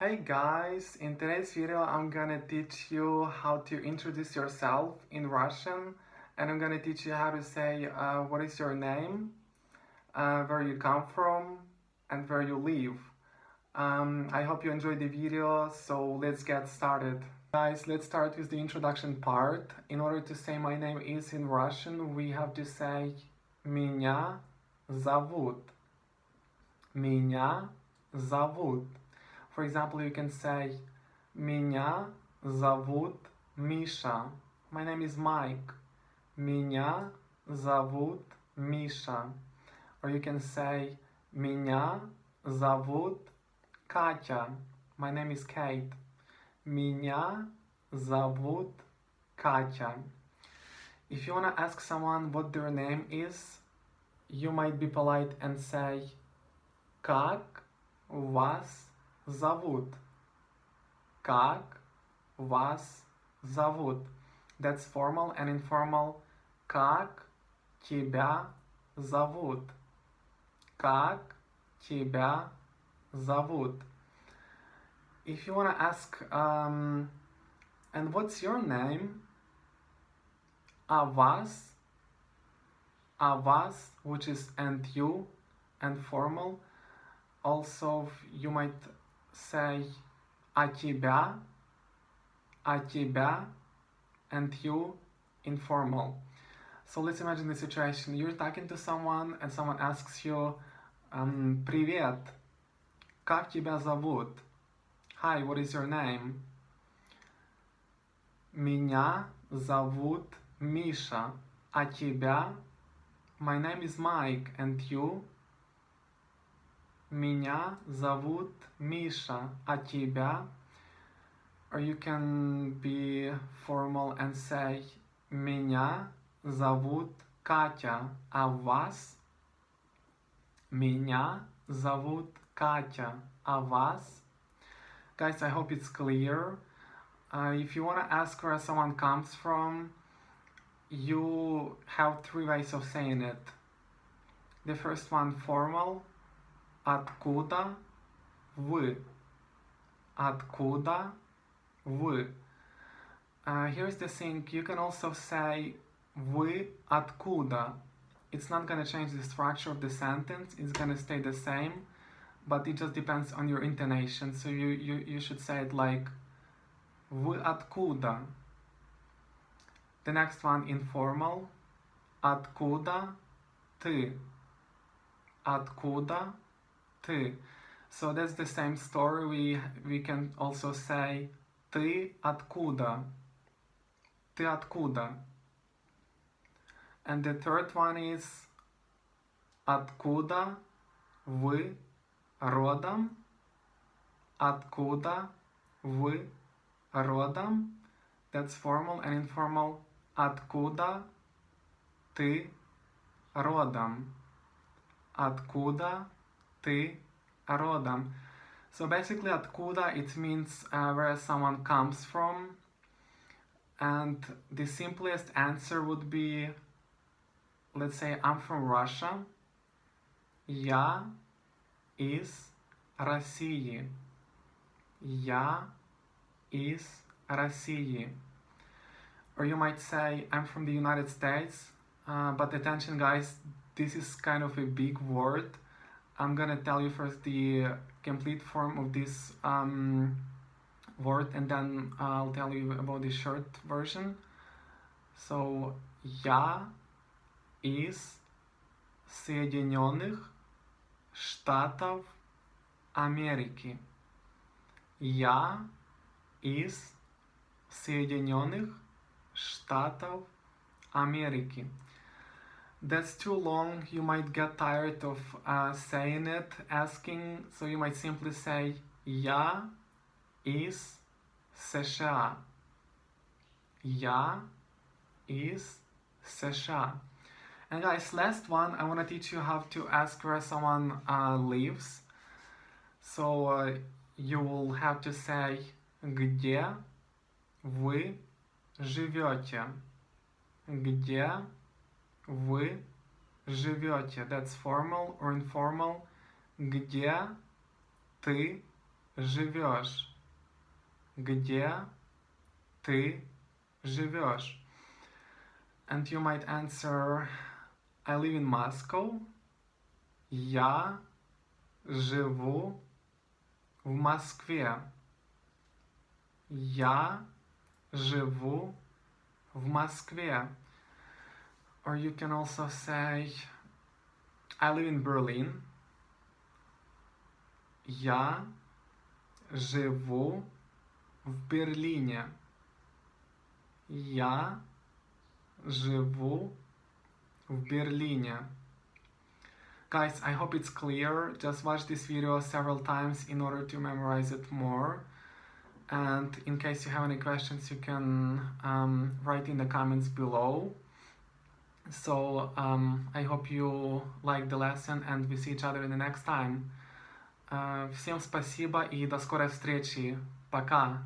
Hey guys, in today's video I'm gonna teach you how to introduce yourself in Russian, and I'm gonna teach you how to say what is your name, where you come from, and where you live. I hope you enjoyed the video, so let's get started. Guys, let's start with the introduction part. In order to say my name is in Russian, we have to say Меня зовут. Меня зовут. For example, you can say Меня зовут Misha. My name is Mike. Меня зовут Misha. Or you can say Меня зовут Katya. My name is Kate. Меня зовут Katya. If you want to ask someone what their name is, you might be polite and say Как вас зовут? Как вас зовут? That's formal, and informal. Как тебя зовут? Как тебя зовут? If you want to ask, and what's your name? А вас, which is and you, and formal. Also, you might say а тебя, and you, informal. So let's imagine the situation. You're talking to someone and someone asks you, Привет, как тебя зовут? Hi, what is your name? Меня зовут Misha. А тебя? My name is Mike, and you? Меня зовут Misha. А тебя? Or you can be formal and say Меня зовут Катя. А вас? Меня зовут Катя. А вас? Guys, I hope it's clear. If you want to ask where someone comes from, you have three ways of saying it. The first one, formal. Откуда вы? Откуда вы? Here's the thing, you can also say вы откуда. It's not going to change the structure of the sentence, it's going to stay the same, but it just depends on your intonation. So you should say it like вы откуда. The next one, informal. Откуда ты? Откуда ты? So that's the same story. We can also say ты откуда? Ты откуда? And the third one is откуда вы родом? Откуда вы родом? That's formal, and informal. Откуда ты родом? Откуда ты родом? So basically, откуда, it means where someone comes from, and the simplest answer would be, let's say I'm from Russia. Я из России. Я из России. Or you might say I'm from the United States, but attention guys, this is kind of a big word. I'm gonna tell you first the complete form of this word, and then I'll tell you about the short version. So, я из Соединенных Штатов Америки. Я из Соединенных Штатов Америки. That's too long, you might get tired of saying it, asking, so you might simply say Я из США. Я из США. And guys, last one, I want to teach you how to ask where someone lives. So you will have to say где вы живете. Где вы живете. That's formal or informal. Где ты живешь? Где ты живешь? And you might answer, I live in Moscow. Я живу в Москве. Я живу в Москве. Or you can also say, I live in Berlin. Я живу в Берлине. Я живу в Берлине. Guys, I hope it's clear. Just watch this video several times in order to memorize it more. And in case you have any questions, you can write in the comments below. So I hope you like the lesson and we see each other in the next time. Всем спасибо и до скорой встречи. Пока!